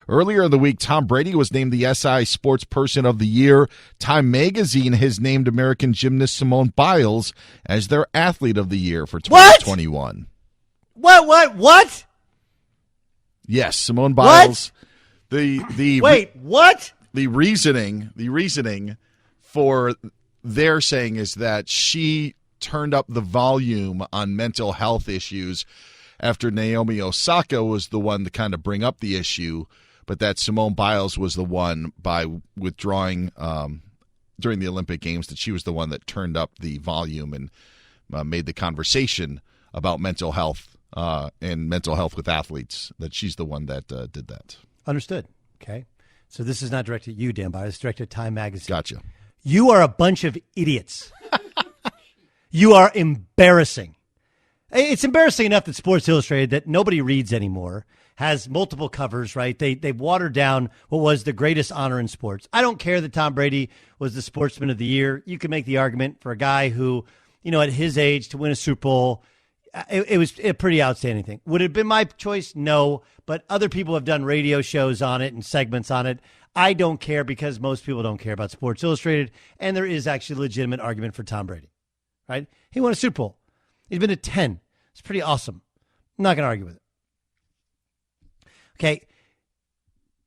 Earlier in the week, Tom Brady was named the SI Sports Person of the Year. Time Magazine has named American gymnast Simone Biles as their Athlete of the Year for 2021. What? Yes, Simone Biles. What? Wait, what? The reasoning for their saying is that she turned up the volume on mental health issues after Naomi Osaka was the one to kind of bring up the issue, but that Simone Biles was the one by withdrawing during the Olympic Games, that she was the one that turned up the volume and made the conversation about mental health and mental health with athletes, that she's the one that did that. Understood. Okay. So this is not directed at you, Dan Biles. It's directed at Time Magazine. Gotcha. You are a bunch of idiots. You are embarrassing. It's embarrassing enough that Sports Illustrated, that nobody reads anymore, has multiple covers, right? They've watered down what was the greatest honor in sports. I don't care that Tom Brady was the Sportsman of the Year. You can make the argument for a guy who, at his age, to win a Super Bowl, it was a pretty outstanding thing. Would it have been my choice? No. But other people have done radio shows on it and segments on it. I don't care because most people don't care about Sports Illustrated, and there is actually a legitimate argument for Tom Brady, right? He won a Super Bowl. He's been to 10. It's pretty awesome. I'm not going to argue with it. Okay.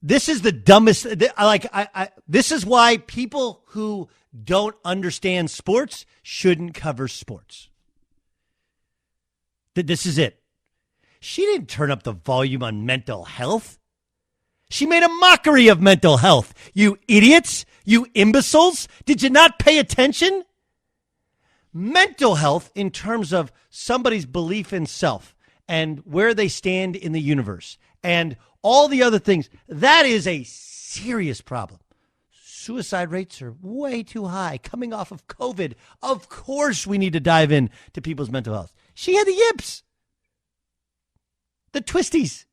This is the dumbest. This is why people who don't understand sports shouldn't cover sports. This is it. She didn't turn up the volume on mental health. She made a mockery of mental health. You idiots, you imbeciles. Did you not pay attention? Mental health, in terms of somebody's belief in self and where they stand in the universe and all the other things, that is a serious problem. Suicide rates are way too high. Coming off of COVID, of course we need to dive in to people's mental health. She had the yips, the twisties.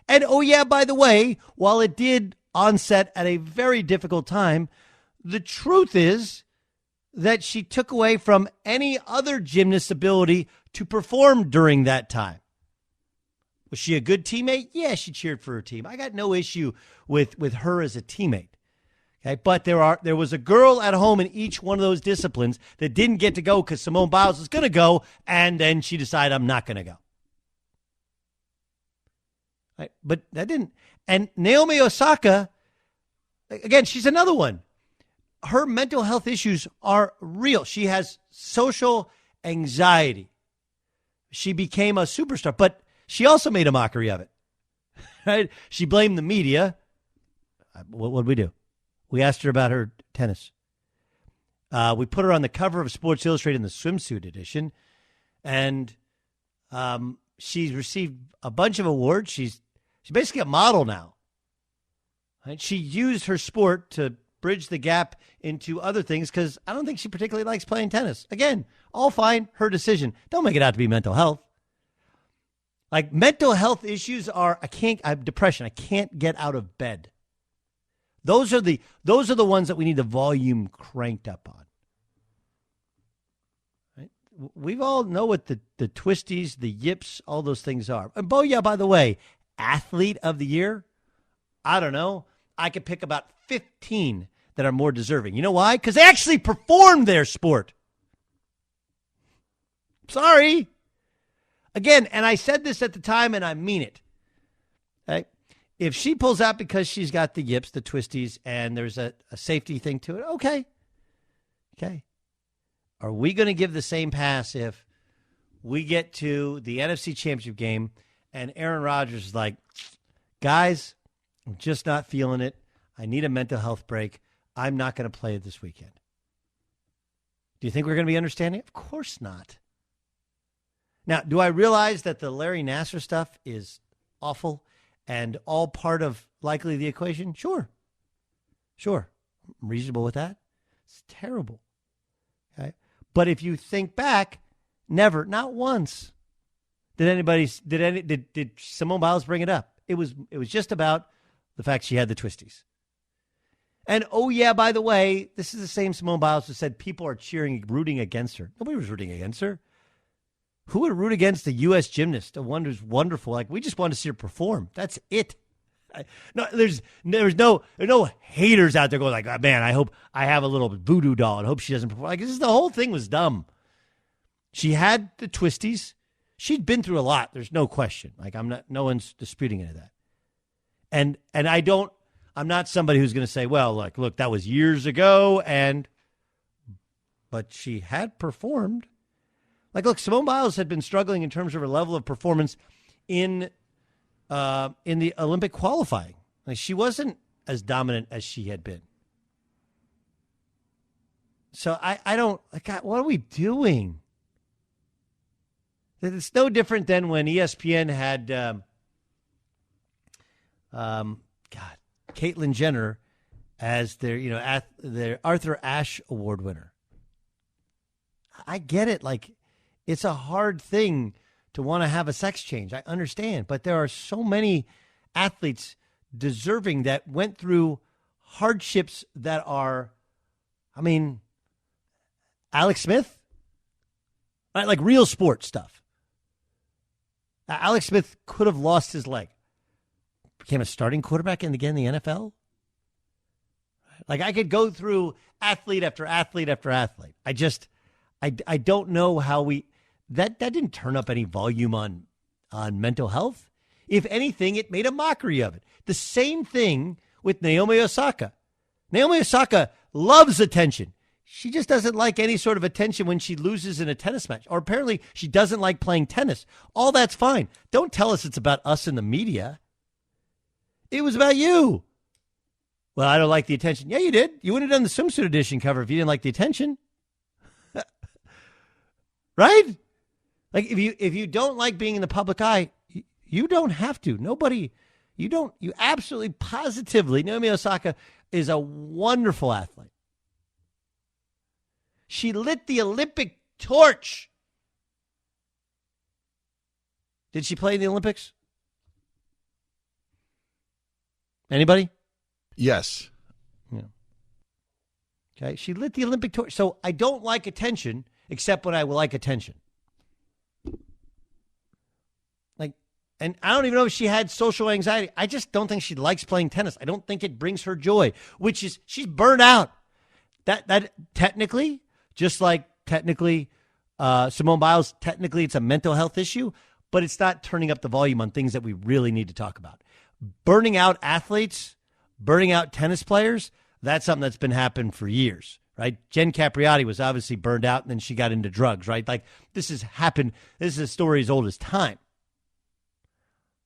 And oh yeah, by the way, while it did onset at a very difficult time, the truth is that she took away from any other gymnast's ability to perform during that time. Was she a good teammate? Yeah, she cheered for her team. I got no issue with her as a teammate. Okay, but there was a girl at home in each one of those disciplines that didn't get to go because Simone Biles was going to go, and then she decided, I'm not going to go. Right, but that didn't. And Naomi Osaka, again, she's another one. Her mental health issues are real. She has social anxiety. She became a superstar, but she also made a mockery of it. Right? She blamed the media. What did we do? We asked her about her tennis. We put her on the cover of Sports Illustrated in the swimsuit edition, and she's received a bunch of awards. She's basically a model now. Right? She used her sport to bridge the gap into other things because I don't think she particularly likes playing tennis. Again, all fine, her decision. Don't make it out to be mental health. Like, mental health issues are, I have depression. I can't get out of bed. Those are the ones that we need the volume cranked up on. Right? We all know what the twisties, the yips, all those things are. And by the way, Athlete of the Year, I don't know. I could pick about 15 that are more deserving. You know why? Because they actually performed their sport. Sorry. Again, and I said this at the time, and I mean it. Okay? If she pulls out because she's got the yips, the twisties, and there's a safety thing to it, okay. Okay. Are we going to give the same pass if we get to the NFC Championship game and Aaron Rodgers is like, guys, I'm just not feeling it. I need a mental health break. I'm not going to play it this weekend. Do you think we're going to be understanding? Of course not. Now, do I realize that the Larry Nassar stuff is awful and all part of likely the equation? Sure. I'm reasonable with that. It's terrible. Okay. But if you think back, never, not once, did Simone Biles bring it up. It was just about the fact she had the twisties. And oh yeah, by the way, this is the same Simone Biles who said people are rooting against her. Nobody was rooting against her. Who would root against a U.S. gymnast, a one who's wonderful? Like, we just want to see her perform. That's it. No, there's no haters out there going like, oh, man, I hope I have a little voodoo doll and hope she doesn't perform. Like, the whole thing was dumb. She had the twisties. She'd been through a lot. There's no question. Like, no one's disputing any of that. And I'm not somebody who's going to say, well, look, that was years ago, but she had performed. Like, look, Simone Biles had been struggling in terms of her level of performance in the Olympic qualifying. Like, she wasn't as dominant as she had been. So I don't, like, what are we doing? It's no different than when ESPN had, Caitlyn Jenner as their Arthur Ashe Award winner. I get it. Like, it's a hard thing to want to have a sex change. I understand. But there are so many athletes deserving that went through hardships that are, Alex Smith, right? Like real sports stuff. Alex Smith could have lost his leg. Became a starting quarterback in the NFL. Like, I could go through athlete after athlete after athlete. I don't know how that didn't turn up any volume on mental health. If anything, it made a mockery of it. The same thing with Naomi Osaka. Naomi Osaka loves attention. She just doesn't like any sort of attention when she loses in a tennis match. Or apparently she doesn't like playing tennis. All that's fine. Don't tell us it's about us in the media. It was about you. Well, I don't like the attention. Yeah, you did. You wouldn't have done the swimsuit edition cover if you didn't like the attention. Right? Like, if you don't like being in the public eye, you don't have to. You absolutely positively, Naomi Osaka is a wonderful athlete. She lit the Olympic torch. Did she play in the Olympics? Anybody? Yes. Yeah. Okay. She lit the Olympic torch. So I don't like attention except when I will like attention. Like, and I don't even know if she had social anxiety. I just don't think she likes playing tennis. I don't think it brings her joy, which is she's burned out. That technically, just like technically Simone Biles, technically it's a mental health issue, but it's not turning up the volume on things that we really need to talk about. Burning out athletes, burning out tennis players, that's something that's been happening for years, right? Jen Capriati was obviously burned out and then she got into drugs, right? Like, this has happened. This is a story as old as time.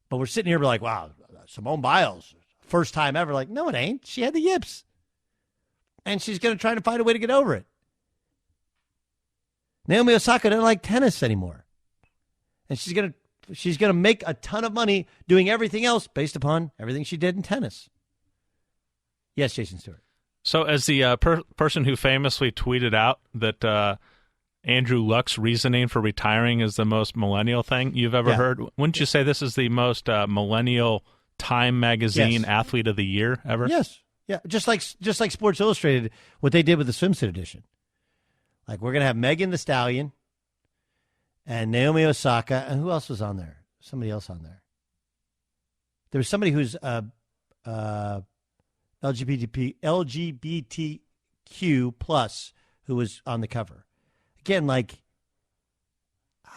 But we're sitting here, we're like, wow, Simone Biles, first time ever. Like, no, it ain't. She had the yips. And she's going to try to find a way to get over it. Naomi Osaka doesn't like tennis anymore. And she's going to make a ton of money doing everything else based upon everything she did in tennis. Yes, Jason Stewart. So as the person who famously tweeted out that Andrew Luck's reasoning for retiring is the most millennial thing you've ever heard, wouldn't you say this is the most millennial Time Magazine Athlete of the Year ever? Yes. Yeah, just like Sports Illustrated, what they did with the swimsuit edition. Like, we're going to have Megan Thee Stallion and Naomi Osaka. And who else was on there? Somebody else on there. There was somebody who's LGBTQ plus who was on the cover. Again, like,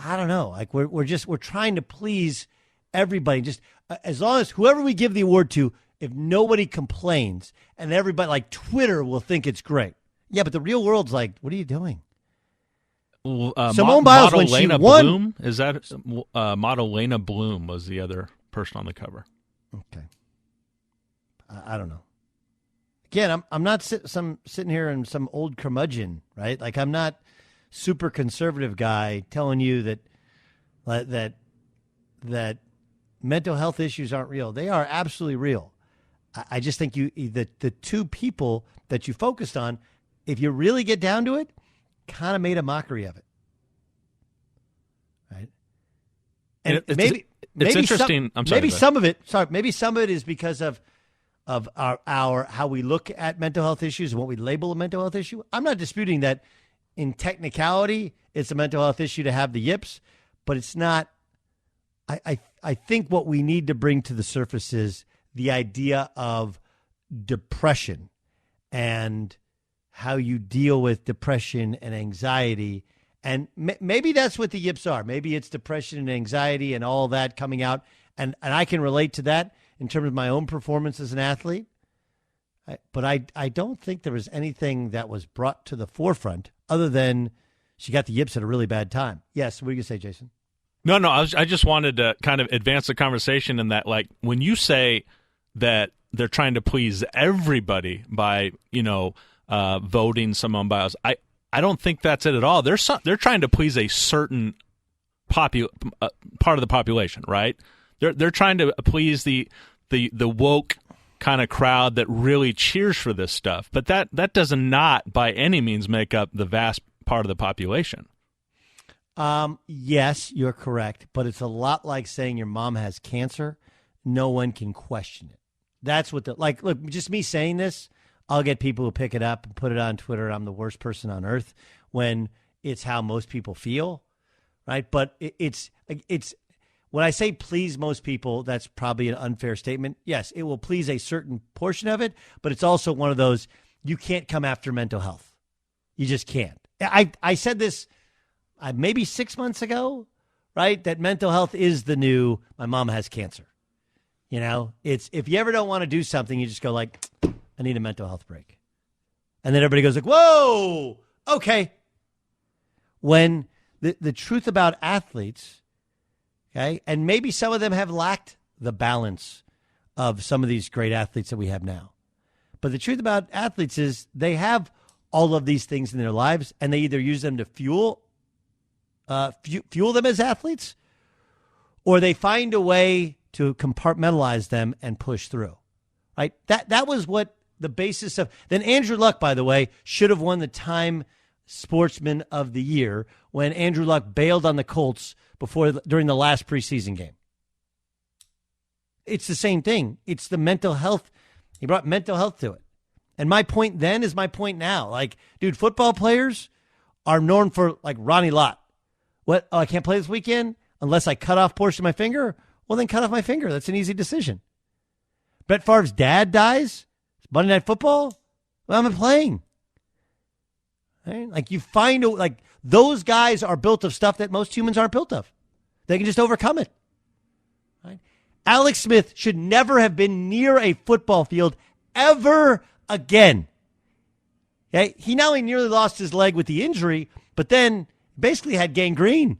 I don't know. Like, we're trying to please everybody. Just as long as whoever we give the award to, if nobody complains and everybody, like, Twitter will think it's great. Yeah, but the real world's like, what are you doing? Simone Biles, when she won. Bloom? Is that model Lena Bloom was the other person on the cover. Okay. I don't know. Again, I'm not sitting here in some old curmudgeon, right? Like, I'm not super conservative guy telling you that mental health issues aren't real. They are absolutely real. I just think the two people that you focused on, if you really get down to it, kind of made a mockery of it, right? And maybe interesting. Maybe some of it is because of our how we look at mental health issues and what we label a mental health issue. I'm not disputing that in technicality it's a mental health issue to have the yips, but it's not. I think what we need to bring to the surface is the idea of depression and how you deal with depression and anxiety. And maybe that's what the yips are. Maybe it's depression and anxiety and all that coming out. And I can relate to that in terms of my own performance as an athlete. But I don't think there was anything that was brought to the forefront other than she got the yips at a really bad time. Yes, what are you going to say, Jason? No, I just wanted to kind of advance the conversation in that, like, when you say that they're trying to please everybody by, voting Simone Biles, I don't think that's it at all. They're trying to please a certain part of the population, right? They're trying to please the woke kind of crowd that really cheers for this stuff. But that does not by any means make up the vast part of the population. Yes, you're correct. But it's a lot like saying your mom has cancer. No one can question it. That's what look, just me saying this, I'll get people who pick it up and put it on Twitter. I'm the worst person on earth when it's how most people feel, right? But it's when I say please most people, that's probably an unfair statement. Yes, it will please a certain portion of it, but it's also one of those, you can't come after mental health. You just can't. I said this maybe 6 months ago, right? That mental health is the new, my mom has cancer. It's, if you ever don't want to do something, you just go like, I need a mental health break. And then everybody goes like, whoa, okay. When the truth about athletes, okay, and maybe some of them have lacked the balance of some of these great athletes that we have now. But the truth about athletes is they have all of these things in their lives, and they either use them to fuel them as athletes, or they find a way to compartmentalize them and push through. Right? That was what the basis of. Then Andrew Luck, by the way, should have won the Time Sportsman of the Year when Andrew Luck bailed on the Colts during the last preseason game. It's the same thing. It's the mental health. He brought mental health to it. And my point then is my point now. Like, dude, football players are known for, like, Ronnie Lott. What? Oh, I can't play this weekend unless I cut off a portion of my finger? Well, then cut off my finger. That's an easy decision. Brett Favre's dad dies. Monday Night Football. Well, I'm not playing. Right? Like, you find, like, those guys are built of stuff that most humans aren't built of. They can just overcome it. Right? Alex Smith should never have been near a football field ever again. Okay? He not only nearly lost his leg with the injury, but then basically had gangrene.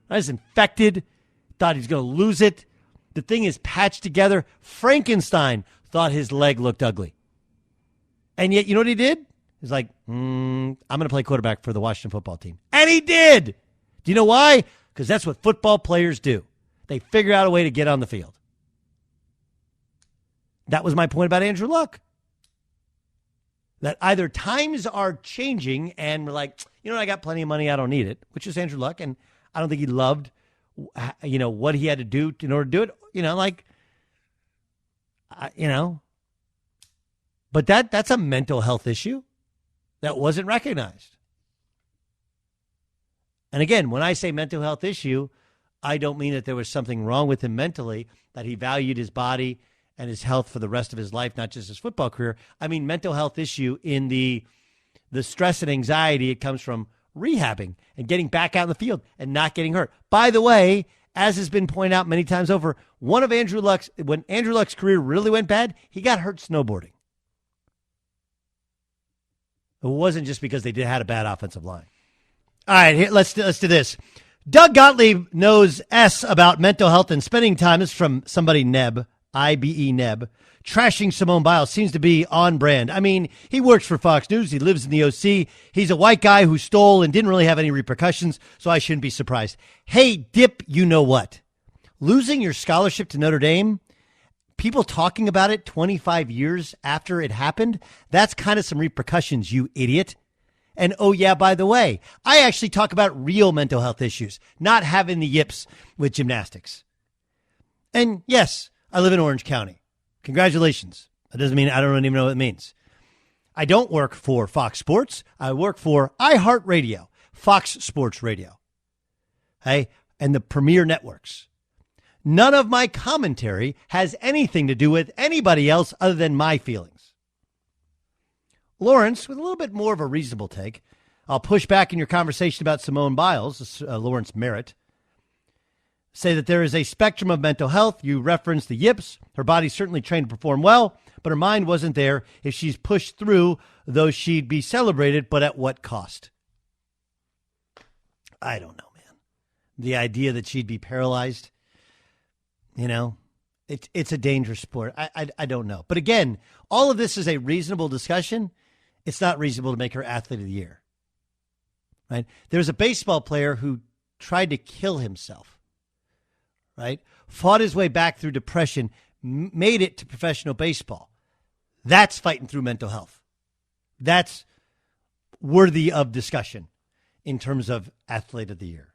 I was infected, thought he was going to lose it. The thing is patched together. Frankenstein thought his leg looked ugly. And yet, you know what he did? He's like, I'm going to play quarterback for the Washington football team. And he did. Do you know why? Because that's what football players do. They figure out a way to get on the field. That was my point about Andrew Luck. That either times are changing and we're like, I got plenty of money, I don't need it, which is Andrew Luck. And I don't think he loved, what he had to do in order to do it. But that's a mental health issue that wasn't recognized. And again, when I say mental health issue, I don't mean that there was something wrong with him mentally, that he valued his body and his health for the rest of his life, not just his football career. I mean, mental health issue in the stress and anxiety it comes from rehabbing and getting back out in the field and not getting hurt. By the way, as has been pointed out many times over, when Andrew Luck's career really went bad, he got hurt snowboarding. It wasn't just because they had a bad offensive line. All right, let's do this. Doug Gottlieb knows S about mental health and spending time. This is from somebody, Neb, IBE Neb. Trashing Simone Biles seems to be on brand. I mean, he works for Fox News. He lives in the OC. He's a white guy who stole and didn't really have any repercussions, so I shouldn't be surprised. Hey, Dip, you know what? Losing your scholarship to Notre Dame, people talking about it 25 years after it happened, that's kind of some repercussions, you idiot. And oh, yeah, by the way, I actually talk about real mental health issues, not having the yips with gymnastics. And yes, I live in Orange County. Congratulations. That doesn't mean I don't even know what it means. I don't work for Fox Sports. I work for iHeartRadio, Fox Sports Radio. Hey, and the premier networks. None of my commentary has anything to do with anybody else other than my feelings. Lawrence, with a little bit more of a reasonable take, I'll push back in your conversation about Simone Biles, Lawrence Merritt, say that there is a spectrum of mental health. You referenced the yips. Her body's certainly trained to perform well, but her mind wasn't there. If she's pushed through, though, she'd be celebrated, but at what cost? I don't know, man. The idea that she'd be paralyzed, it's a dangerous sport. I don't know. But again, all of this is a reasonable discussion. It's not reasonable to make her athlete of the year. Right? There's a baseball player who tried to kill himself, right? Fought his way back through depression, made it to professional baseball. That's fighting through mental health. That's worthy of discussion in terms of athlete of the year.